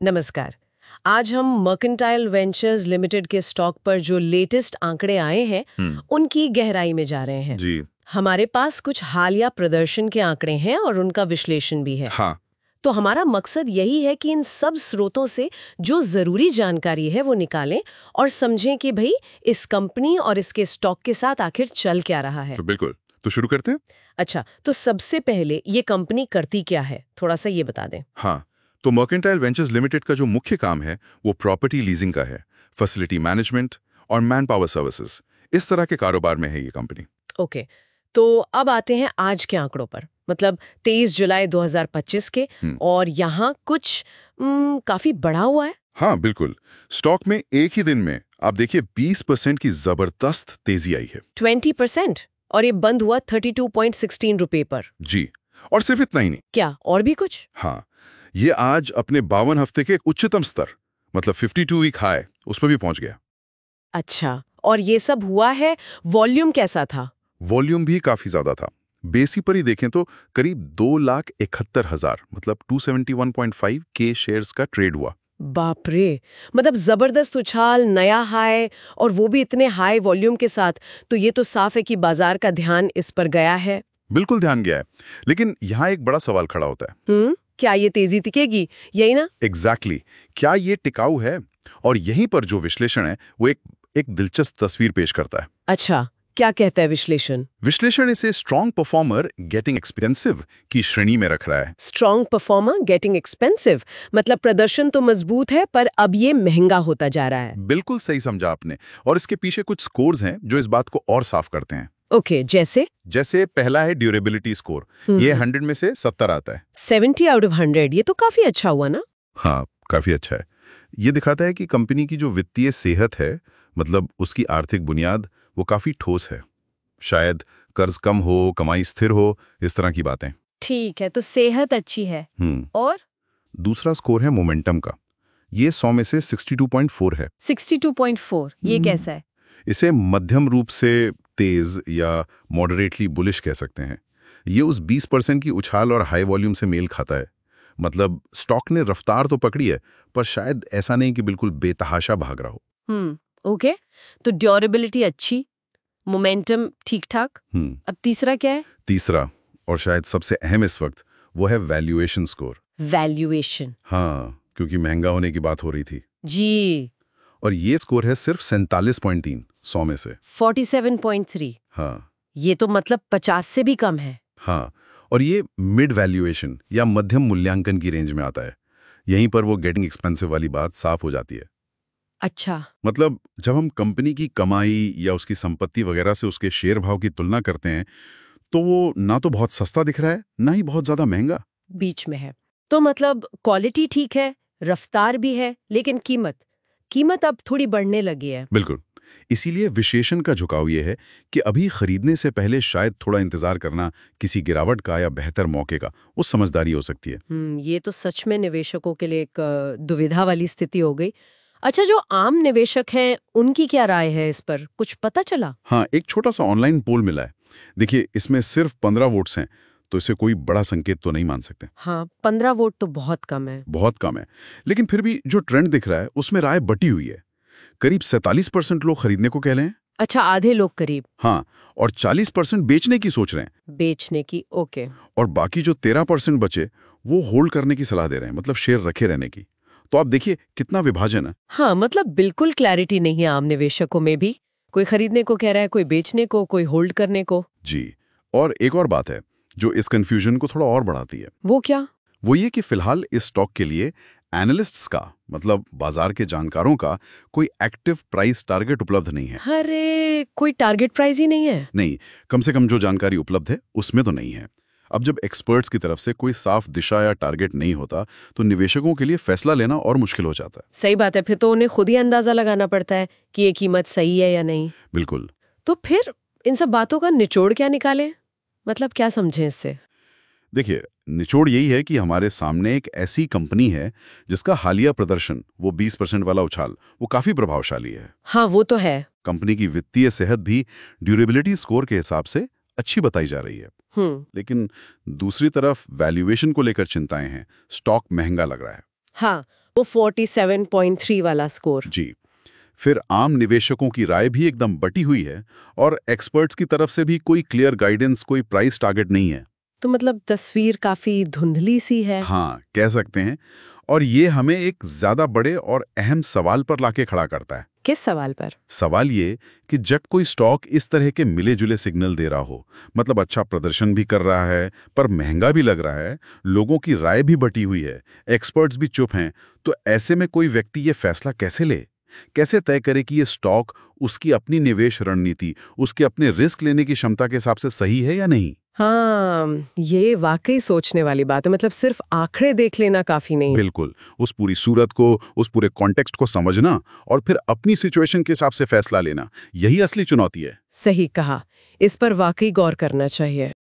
नमस्कार। आज हम मर्केंटाइल वेंचर्स लिमिटेड के स्टॉक पर जो लेटेस्ट आंकड़े आए हैं उनकी गहराई में जा रहे हैं। जी हमारे पास कुछ हालिया प्रदर्शन के आंकड़े हैं और उनका विश्लेषण भी है। हाँ। तो हमारा मकसद यही है कि इन सब स्रोतों से जो जरूरी जानकारी है वो निकालें और समझें कि भाई इस कंपनी और इसके स्टॉक के साथ आखिर चल क्या रहा है। तो बिल्कुल, तो शुरू करते हैं। अच्छा, तो सबसे पहले ये कंपनी करती क्या है, थोड़ा सा ये बता दें। हाँ, तो मर्केंटाइल वेंचर्स लिमिटेड का जो मुख्य काम है वो प्रॉपर्टी लीजिंग का है, फैसिलिटी मैनेजमेंट और मैन पावर सर्विसेज, इस तरह के कारोबार में है ये कंपनी। ओके, तो अब आते हैं आज के आंकड़ों पर, मतलब 23 जुलाई 2025 के। और यहाँ कुछ काफी बढ़ा हुआ है। हाँ बिल्कुल, स्टॉक में एक ही दिन में आप देखिए 20% की जबरदस्त तेजी आई है। 20%? और ये बंद हुआ 32.16 रुपए पर। जी, और सिर्फ इतना ही नहीं। क्या और भी कुछ? हाँ, ये आज अपने 52 हफ्ते के उच्चतम स्तर, मतलब 52 वीक हाई, उस पर भी पहुंच गया। अच्छा, और ये सब हुआ है, वॉल्यूम कैसा था? वॉल्यूम भी काफी ज्यादा था। बेसी पर ही देखें तो करीब 2,71,000 मतलब 271.5 के शेयर्स का ट्रेड हुआ। बाप रे, मतलब जबरदस्त उछाल, नया हाई, और वो भी इतने हाई वॉल्यूम के साथ। तो ये तो साफ है कि बाजार का ध्यान इस पर गया है। बिल्कुल ध्यान गया है, लेकिन यहाँ एक बड़ा सवाल खड़ा होता है। क्या ये तेजी टिकेगी, यही ना? एग्जैक्टली, क्या ये टिकाऊ है? और यहीं पर जो विश्लेषण है वो एक दिलचस्प तस्वीर पेश करता है। अच्छा, क्या कहता है विश्लेषण? विश्लेषण इसे स्ट्रॉन्ग परफॉर्मर गेटिंग एक्सपेंसिव की श्रेणी में रख रहा है। स्ट्रॉन्ग परफॉर्मर गेटिंग एक्सपेंसिव, मतलब प्रदर्शन तो मजबूत है पर अब ये महंगा होता जा रहा है। बिल्कुल सही समझा आपने, और इसके पीछे कुछ स्कोर्स हैं जो इस बात को और साफ करते हैं। ओके, जैसे पहला है ड्यूरेबिलिटी स्कोर, ये 100 में से 70 आता है। 70 आउट ऑफ 100, ये तो काफी अच्छा हुआ ना? हाँ, काफी अच्छा है। ये दिखाता है कि कंपनी की जो वित्तीय सेहत है, मतलब उसकी आर्थिक बुनियाद, वो काफी ठोस है। शायद कर्ज कम हो, कमाई स्थिर हो, इस तरह की बातें। ठीक है, तो सेहत अच्छी है। और दूसरा स्कोर है मोमेंटम का, ये 100 में से 62.4 है। 62.4, ये कैसा है? इसे मध्यम रूप से तेज या मॉडरेटली बुलिश कह सकते हैं। ये उस 20% की उछाल और हाई वॉल्यूम से मेल खाता है। मतलब स्टॉक ने रफ्तार तो पकड़ी है, पर शायद ऐसा नहीं कि बिल्कुल बेतहाशा भाग रहा हो। ओके, तो ड्यूरेबिलिटी अच्छी, मोमेंटम ठीक ठाक। अब तीसरा क्या है? तीसरा, और शायद सबसे अहम इस वक्त, वो है वैल्यूएशन स्कोर। वैल्यूएशन? हाँ, क्योंकि महंगा होने की बात हो रही थी जी। और ये स्कोर है सिर्फ 47.3 100 में से। 47.3? हाँ। ये तो मतलब 50 से भी कम है। हाँ, और ये मिड वैल्यूएशन या मध्यम मूल्यांकन की रेंज में आता है। यहीं पर वो गेटिंग एक्सपेंसिव वाली बात साफ हो जाती है। अच्छा। मतलब जब हम कंपनी की कमाई या उसकी संपत्ति वगैरह से उसके शेयर भाव की तुलना करते हैं, तो वो ना तो बहुत सस्ता दिख रहा है, ना ही बहुत ज्यादा महंगा, बीच में है। तो मतलब क्वालिटी ठीक है, रफ्तार भी है, लेकिन कीमत अब थोड़ी बढ़ने लगी है। बिल्कुल। इसीलिए विशेषण का झुकाव ये है कि अभी खरीदने से पहले शायद थोड़ा इंतजार करना, किसी गिरावट का या बेहतर मौके का, वो समझदारी हो सकती है। ये तो सच में निवेशकों के लिए एक दुविधा वाली स्थिति हो गई। अच्छा, जो आम निवेशक हैं उनकी क्या राय है इस पर, कुछ पता चला? हाँ, एक छोटा सा ऑनलाइन पोल मिला है। देखिए, इसमें सिर्फ 15 वोट्स हैं, तो इसे कोई बड़ा संकेत तो नहीं मान सकते। हाँ, 15 वोट तो बहुत कम है। बहुत कम है, लेकिन फिर भी जो ट्रेंड दिख रहा है उसमें राय बटी हुई है। करीब 47% लोग खरीदने को कह रहे हैं। अच्छा, आधे लोग करीब। हाँ, और 40% बेचने की सोच रहे हैं। बेचने की, ओके। और बाकी जो 13% बचे वो होल्ड करने की सलाह दे रहे हैं, मतलब शेयर रखे रहने की। तो आप देखिए कितना विभाजन है। हाँ, मतलब बिल्कुल क्लैरिटी नहीं है आम निवेशकों में भी। कोई खरीदने को कह रहा है, कोई बेचने को, कोई होल्ड करने को। जी, और एक और बात है जो इस कंफ्यूजन को थोड़ा और बढ़ाती है। वो क्या? वो ये कि फिलहाल इस स्टॉक के लिए एनालिस्ट्स का, मतलब बाजार के जानकारों का, कोई एक्टिव प्राइस टारगेट उपलब्ध नहीं है। अरे, कोई टारगेट प्राइस ही नहीं है? नहीं, कम से कम जो जानकारी उपलब्ध है उसमें तो नहीं है। अब जब एक्सपर्ट्स की तरफ से कोई साफ दिशा या टारगेट नहीं होता, तो निवेशकों के लिए फैसला लेना और मुश्किल हो जाता है। सही बात है, फिर तो उन्हें खुद ही अंदाजा लगाना पड़ता है कि ये कीमत सही है या नहीं। बिल्कुल। तो फिर इन सब बातों का निचोड़ क्या निकालें, मतलब क्या समझें इससे? देखिए, निचोड़ यही है कि हमारे सामने एक ऐसी कंपनी है जिसका हालिया प्रदर्शन, वो 20% वाला उछाल, वो काफी प्रभावशाली है। हाँ, वो तो है। कंपनी की वित्तीय सेहत भी ड्यूरेबिलिटी स्कोर के हिसाब से अच्छी बताई जा रही है। लेकिन दूसरी तरफ वैल्यूएशन को लेकर चिंताएं हैं, स्टॉक महंगा लग रहा है। हाँ, वो 47.3 वाला स्कोर। जी। फिर आम निवेशकों की राय भी एकदम बटी हुई है और एक्सपर्ट्स की तरफ से भी कोई क्लियर गाइडेंस, कोई प्राइस टारगेट नहीं है। तो मतलब तस्वीर काफी धुंधली सी है। हाँ, कह सकते हैं। और ये हमें एक ज्यादा बड़े और अहम सवाल पर लाके खड़ा करता है। किस सवाल पर? सवाल ये कि जब कोई स्टॉक इस तरह के मिले जुले सिग्नल दे रहा हो, मतलब अच्छा प्रदर्शन भी कर रहा है पर महंगा भी लग रहा है, लोगों की राय भी बटी हुई है, एक्सपर्ट्स भी चुप हैं, तो ऐसे में कोई व्यक्ति ये फैसला कैसे ले? कैसे तय करे कि ये स्टॉक उसकी अपनी निवेश रणनीति, उसके अपने रिस्क लेने की क्षमता के हिसाब से सही है या नहीं? हाँ, ये वाकई सोचने वाली बात है। मतलब सिर्फ आंकड़े देख लेना काफी नहीं। बिल्कुल। उस पूरी सूरत को, उस पूरे कॉन्टेक्स्ट को समझना और फिर अपनी सिचुएशन के हिसाब से फैसला लेना, यही असली चुनौती है। सही कहा, इस पर वाकई गौर करना चाहिए।